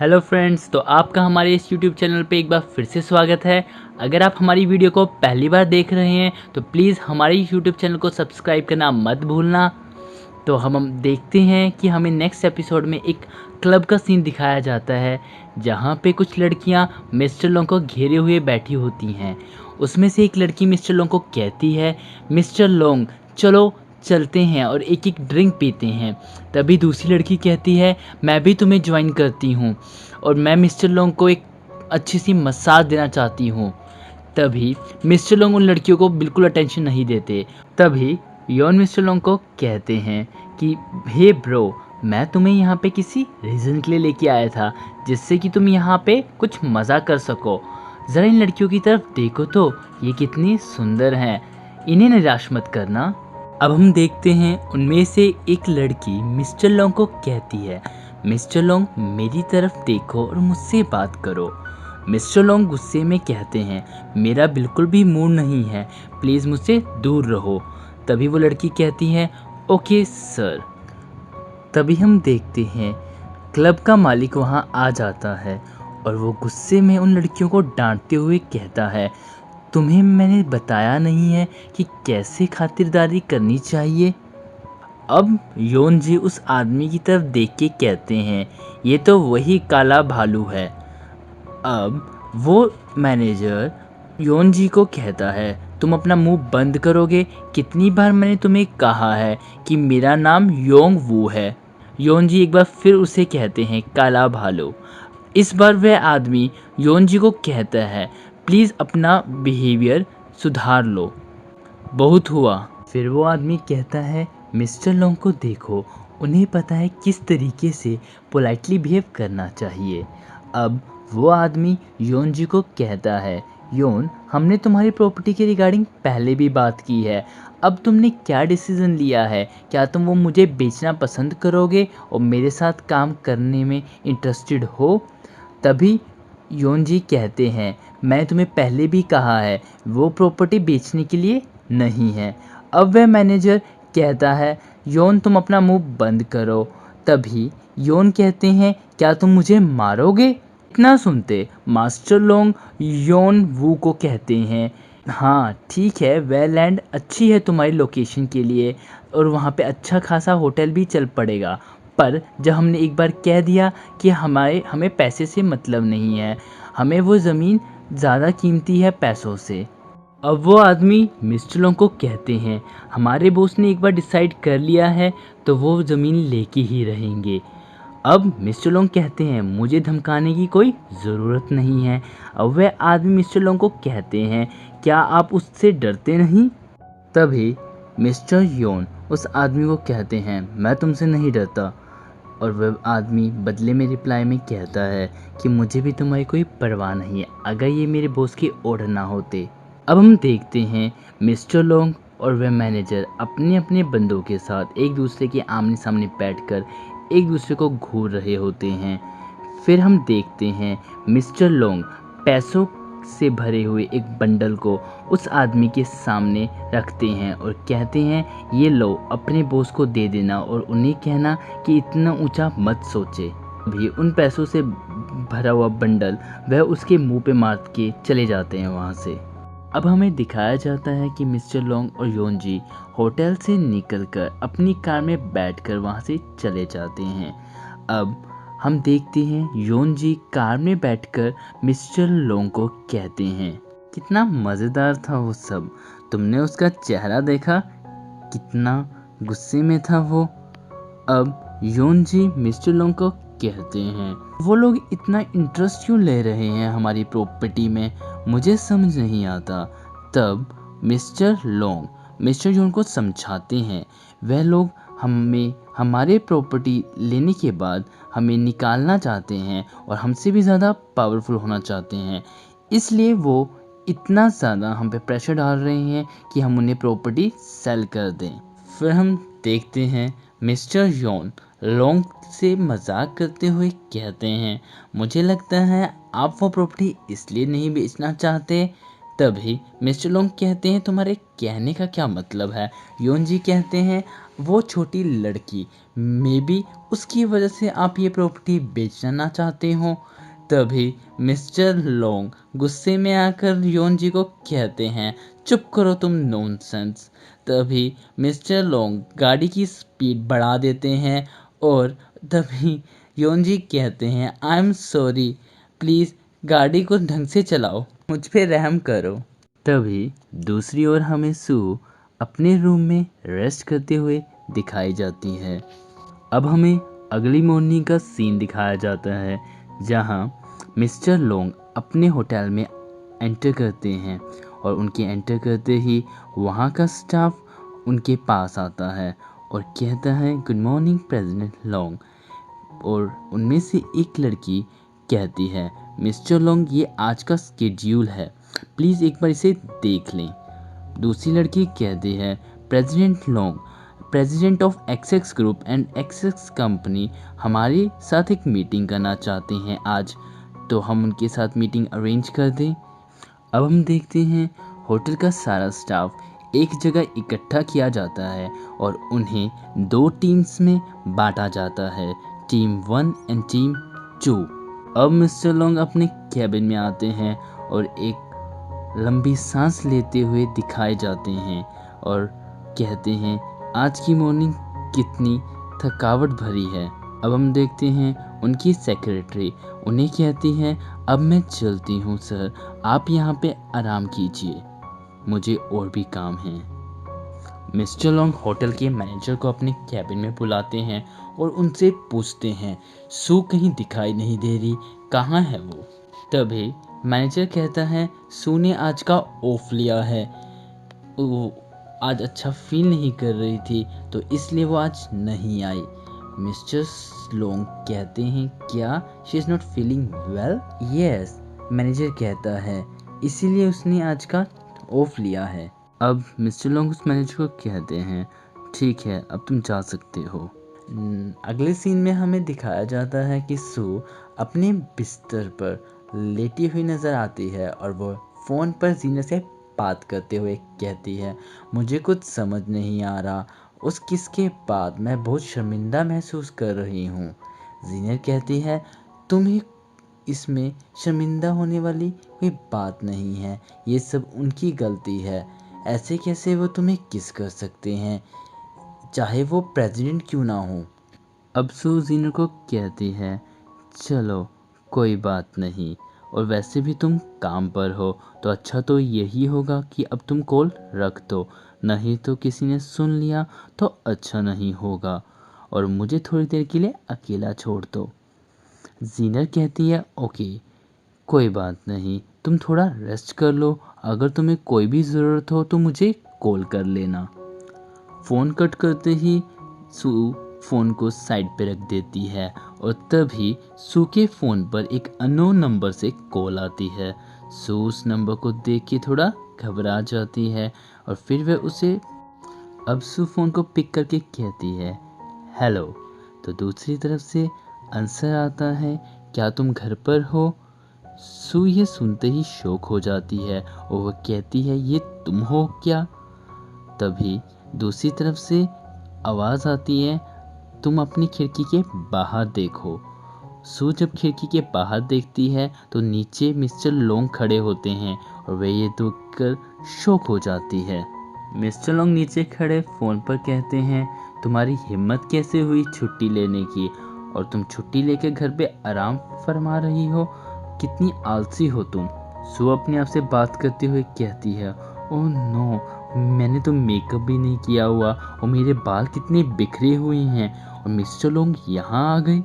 Hello friends, तो आपका हमारे इस यूट्यूब चैनल पे एक बार फिर से स्वागत है। अगर आप हमारी वीडियो को पहली बार देख रहे हैं तो प्लीज़ हमारे यूट्यूब चैनल को सब्सक्राइब करना मत भूलना। तो हम देखते हैं कि हमें नेक्स्ट एपिसोड में एक क्लब का सीन दिखाया जाता है, जहाँ पे कुछ लड़कियाँ मिस्टर लोंग को घेरे हुए बैठी होती हैं। उसमें से एक लड़की मिस्टर लोंग को कहती है, मिस्टर लोंग चलो चलते हैं और एक एक ड्रिंक पीते हैं। तभी दूसरी लड़की कहती है, मैं भी तुम्हें ज्वाइन करती हूँ और मैं मिस्टर लोंग को एक अच्छी सी मसाज देना चाहती हूँ। तभी मिस्टर लोंग उन लड़कियों को बिल्कुल अटेंशन नहीं देते। तभी योन मिस्टर लोंग को कहते हैं कि हे ब्रो, मैं तुम्हें यहाँ पे किसी रीज़न के लिए लेके आया था, जिससे कि तुम यहाँ पे कुछ मज़ा कर सको। ज़रा इन लड़कियों की तरफ देखो तो, ये कितनी सुंदर हैं, इन्हें निराश मत करना। अब हम देखते हैं उनमें से एक लड़की मिस्टर लोंग को कहती है, मिस्टर लोंग मेरी तरफ देखो और मुझसे बात करो। मिस्टर लोंग गुस्से में कहते हैं, मेरा बिल्कुल भी मूड नहीं है, प्लीज़ मुझसे दूर रहो। तभी वो लड़की कहती है, ओके सर। तभी हम देखते हैं क्लब का मालिक वहाँ आ जाता है और वो गुस्से में उन लड़कियों को डांटते हुए कहता है, तुम्हें मैंने बताया नहीं है कि कैसे खातिरदारी करनी चाहिए। अब योन जी उस आदमी की तरफ देख के कहते हैं, ये तो वही काला भालू है। अब वो मैनेजर योन जी को कहता है, तुम अपना मुंह बंद करोगे? कितनी बार मैंने तुम्हें कहा है कि मेरा नाम योंग वू है। योन जी एक बार फिर उसे कहते हैं, काला भालू। इस बार वह आदमी योन जी को कहता है, प्लीज़ अपना बिहेवियर सुधार लो, बहुत हुआ। फिर वो आदमी कहता है, मिस्टर लोंग को देखो, उन्हें पता है किस तरीके से पोलाइटली बिहेव करना चाहिए। अब वो आदमी योन जी को कहता है, योन, हमने तुम्हारी प्रॉपर्टी के रिगार्डिंग पहले भी बात की है, अब तुमने क्या डिसीज़न लिया है? क्या तुम वो मुझे बेचना पसंद करोगे और मेरे साथ काम करने में इंटरेस्टेड हो? तभी योन जी कहते हैं, मैं तुम्हें पहले भी कहा है, वो प्रॉपर्टी बेचने के लिए नहीं है। अब वह मैनेजर कहता है, योन तुम अपना मुंह बंद करो। तभी योन कहते हैं, क्या तुम मुझे मारोगे? इतना सुनते मास्टर लोंग योन वू को कहते हैं, हाँ ठीक है, वह लैंड अच्छी है तुम्हारी लोकेशन के लिए और वहाँ पे अच्छा खासा होटल भी चल पड़ेगा, पर जब हमने एक बार कह दिया कि हमें पैसे से मतलब नहीं है, हमें वो ज़मीन ज़्यादा कीमती है पैसों से। अब वो आदमी मिस्टर लोंग को कहते हैं, हमारे बॉस ने एक बार डिसाइड कर लिया है तो वो ज़मीन लेके ही रहेंगे। अब मिस्टर लोंग कहते हैं, मुझे धमकाने की कोई ज़रूरत नहीं है। अब वह आदमी मिस्टर लोंग को कहते हैं, क्या आप उससे डरते नहीं? तभी मिस्टर योन उस आदमी को कहते हैं, मैं तुमसे नहीं डरता। और वह आदमी बदले में रिप्लाई में कहता है कि मुझे भी तुम्हारी कोई परवाह नहीं है, अगर ये मेरे बॉस के ऑर्डर ना होते। अब हम देखते हैं मिस्टर लोंग और वह मैनेजर अपने अपने बंदों के साथ एक दूसरे के आमने सामने बैठकर एक दूसरे को घूर रहे होते हैं। फिर हम देखते हैं मिस्टर लोंग पैसों से भरे हुए एक बंडल को उस आदमी के सामने रखते हैं और कहते हैं, ये लो, अपने बॉस को दे देना और उन्हें कहना कि इतना ऊंचा मत सोचे। भी उन पैसों से भरा हुआ बंडल वह उसके मुंह पे मार के चले जाते हैं वहाँ से। अब हमें दिखाया जाता है कि मिस्टर लोंग और योन जी होटल से निकलकर अपनी कार में बैठकर वहाँ से चले जाते हैं। अब हम देखते हैं योन जी कार में बैठकर मिस्टर लोंग को कहते हैं, कितना मज़ेदार था वो सब, तुमने उसका चेहरा देखा, कितना गुस्से में था वो। अब योन जी मिस्टर लोंग को कहते हैं, वो लोग इतना इंटरेस्ट क्यों ले रहे हैं हमारी प्रॉपर्टी में, मुझे समझ नहीं आता। तब मिस्टर लोंग मिस्टर योन को समझाते हैं, वह लोग हमें हमारे प्रॉपर्टी लेने के बाद हमें निकालना चाहते हैं और हमसे भी ज़्यादा पावरफुल होना चाहते हैं, इसलिए वो इतना ज़्यादा हम पे प्रेशर डाल रहे हैं कि हम उन्हें प्रॉपर्टी सेल कर दें। फिर हम देखते हैं मिस्टर योन लोंग से मजाक करते हुए कहते हैं, मुझे लगता है आप वो प्रॉपर्टी इसलिए नहीं बेचना चाहते तभी मिस्टर लोंग कहते हैं तुम्हारे कहने का क्या मतलब है। योनजी कहते हैं वो छोटी लड़की, मे बी उसकी वजह से आप ये प्रॉपर्टी बेचना ना चाहते हो। तभी मिस्टर लोंग गुस्से में आकर योनजी को कहते हैं चुप करो तुम नॉनसेंस। तभी मिस्टर लोंग गाड़ी की स्पीड बढ़ा देते हैं और तभी योनजी कहते हैं आई एम सॉरी, प्लीज़ गाड़ी को ढंग से चलाओ, मुझ पे रहम करो। तभी दूसरी ओर हमें सू अपने रूम में रेस्ट करते हुए दिखाई जाती है। अब हमें अगली मॉर्निंग का सीन दिखाया जाता है जहां मिस्टर लोंग अपने होटल में एंटर करते हैं और उनके एंटर करते ही वहां का स्टाफ उनके पास आता है और कहता है गुड मॉर्निंग प्रेसिडेंट लोंग। और उनमें से एक लड़की कहती है मिस्टर लोंग ये आज का स्केड्यूल है, प्लीज़ एक बार इसे देख लें। दूसरी लड़की कहती है president long, president of XX group and XX company हमारे साथ एक मीटिंग करना चाहते हैं आज, तो हम उनके साथ मीटिंग अरेंज कर दें। अब हम देखते हैं होटल का सारा स्टाफ एक जगह इकट्ठा किया जाता है और उन्हें 2 टीम्स में बांटा जाता है, टीम 1 एंड टीम 2। अब मिस्टर लोंग अपने कैबिन में आते हैं और एक लंबी सांस लेते हुए दिखाए जाते हैं और कहते हैं आज की मॉर्निंग कितनी थकावट भरी है। अब हम देखते हैं उनकी सेक्रेटरी उन्हें कहती है अब मैं चलती हूँ सर, आप यहाँ पे आराम कीजिए, मुझे और भी काम है। मिस्टर लोंग होटल के मैनेजर को अपने कैबिन में बुलाते हैं और उनसे पूछते हैं सू कहीं दिखाई नहीं दे रही, कहाँ है वो। तभी मैनेजर कहता है सू ने आज का ऑफ लिया है, वो आज अच्छा फील नहीं कर रही थी तो इसलिए वो आज नहीं आई। मिस्टर लोंग कहते हैं क्या she is not feeling well. Yes, manager कहता है इसीलिए उसने आज का ऑफ लिया है। अब मिस्टर लोंग उस मैनेजर को कहते हैं ठीक है अब तुम जा सकते हो। अगले सीन में हमें दिखाया जाता है कि सू अपने बिस्तर पर लेटी हुई नज़र आती है और वो फ़ोन पर जीनत से बात करते हुए कहती है मुझे कुछ समझ नहीं आ रहा, उस किस के बाद मैं बहुत शर्मिंदा महसूस कर रही हूँ। जीनत कहती है तुम्हें इसमें शर्मिंदा होने वाली कोई बात नहीं है, ये सब उनकी गलती है, ऐसे कैसे वो तुम्हें किस कर सकते हैं चाहे वो प्रेसिडेंट क्यों ना हो। अब सू जीनत को कहती है चलो कोई बात नहीं, और वैसे भी तुम काम पर हो तो अच्छा तो यही होगा कि अब तुम कॉल रख दो, नहीं तो किसी ने सुन लिया तो अच्छा नहीं होगा और मुझे थोड़ी देर के लिए अकेला छोड़ दो। जीनत कहती है ओके कोई बात नहीं, तुम थोड़ा रेस्ट कर लो, अगर तुम्हें कोई भी ज़रूरत हो तो मुझे कॉल कर लेना। फ़ोन कट करते ही सू फ़ोन को साइड पे रख देती है और तभी सू के फ़ोन पर एक अननोन नंबर से कॉल आती है। सू उस नंबर को देख के थोड़ा घबरा जाती है और फिर वह उसे अब सू फ़ोन को पिक करके कहती है हेलो, तो दूसरी तरफ से आंसर आता है क्या तुम घर पर हो। सू ये सुनते ही शॉक हो जाती है और वह कहती है ये तुम हो क्या। तभी दूसरी तरफ से आवाज़ आती है तुम अपनी खिड़की के बाहर देखो। सू जब खिड़की के बाहर देखती है तो नीचे मिस्टर लोंग खड़े होते हैं और वे ये देखकर शॉक हो जाती है। मिस्टर लोंग नीचे खड़े फ़ोन पर कहते हैं तुम्हारी हिम्मत कैसे हुई छुट्टी लेने की, और तुम छुट्टी लेकर घर पे आराम फरमा रही हो, कितनी आलसी हो तुम। सू अपने आप से बात करते हुए कहती है ओह नो, मैंने तो मेकअप भी नहीं किया हुआ और मेरे बाल कितने बिखरे हुए हैं और मिस्टर लोंग यहाँ आ गए।